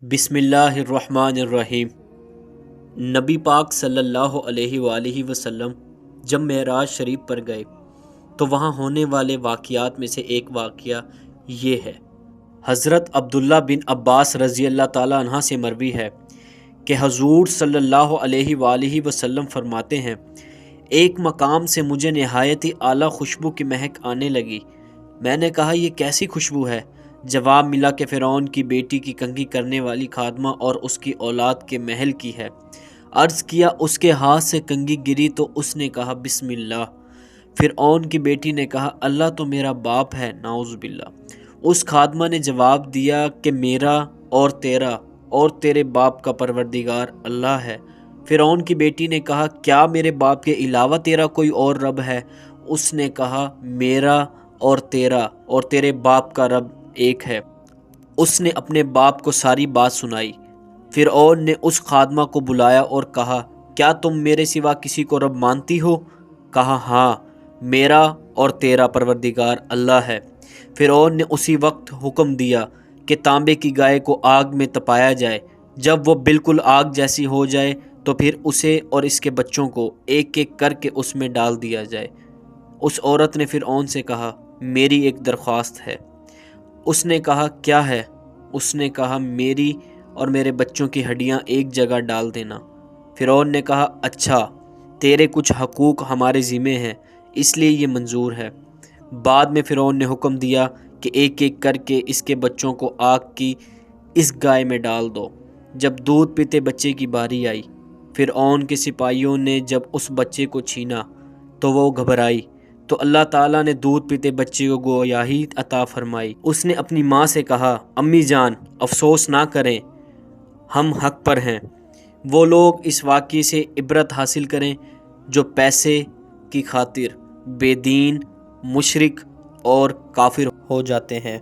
بسم اللہ الرحمن الرحیم۔ نبی پاک صلی اللہ علیہ وآلہ وسلم جب معراج شریف پر گئے تو وہاں ہونے والے واقعات میں سے ایک واقعہ یہ ہے۔ حضرت عبداللہ بن عباس رضی اللہ تعالیٰ عنہ سے مروی ہے کہ حضور صلی اللہ علیہ وآلہ وسلم فرماتے ہیں، ایک مقام سے مجھے نہایت ہی اعلیٰ خوشبو کی مہک آنے لگی۔ میں نے کہا یہ کیسی خوشبو ہے؟ جواب ملا کہ فرعون کی بیٹی کی کنگھی کرنے والی خادمہ اور اس کی اولاد کے محل کی ہے۔ عرض کیا اس کے ہاتھ سے کنگھی گری تو اس نے کہا بسم اللہ۔ فرعون کی بیٹی نے کہا اللہ تو میرا باپ ہے، نعوذ باللہ۔ اس خادمہ نے جواب دیا کہ میرا اور تیرا اور تیرے باپ کا پروردگار اللہ ہے۔ فرعون کی بیٹی نے کہا کیا میرے باپ کے علاوہ تیرا کوئی اور رب ہے؟ اس نے کہا میرا اور تیرا اور تیرے باپ کا رب ایک ہے۔ اس نے اپنے باپ کو ساری بات سنائی۔ فرعون نے اس خادمہ کو بلایا اور کہا کیا تم میرے سوا کسی کو رب مانتی ہو؟ کہا ہاں، میرا اور تیرا پروردگار اللہ ہے۔ فرعون نے اسی وقت حکم دیا کہ تانبے کی گائے کو آگ میں تپایا جائے۔ جب وہ بالکل آگ جیسی ہو جائے تو پھر اسے اور اس کے بچوں کو ایک ایک کر کے اس میں ڈال دیا جائے۔ اس عورت نے فرعون سے کہا میری ایک درخواست ہے۔ اس نے کہا کیا ہے؟ اس نے کہا میری اور میرے بچوں کی ہڈیاں ایک جگہ ڈال دینا۔ فرعون نے کہا اچھا، تیرے کچھ حقوق ہمارے ذمہ ہیں اس لیے یہ منظور ہے۔ بعد میں فرعون نے حکم دیا کہ ایک ایک کر کے اس کے بچوں کو آگ کی اس گائے میں ڈال دو۔ جب دودھ پیتے بچے کی باری آئی، فرعون کے سپاہیوں نے جب اس بچے کو چھینا تو وہ گھبرائی، تو اللہ تعالیٰ نے دودھ پیتے بچے کو گویاہی عطا فرمائی۔ اس نے اپنی ماں سے کہا امی جان افسوس نہ کریں، ہم حق پر ہیں۔ وہ لوگ اس واقعے سے عبرت حاصل کریں جو پیسے کی خاطر بے دین، مشرک اور کافر ہو جاتے ہیں۔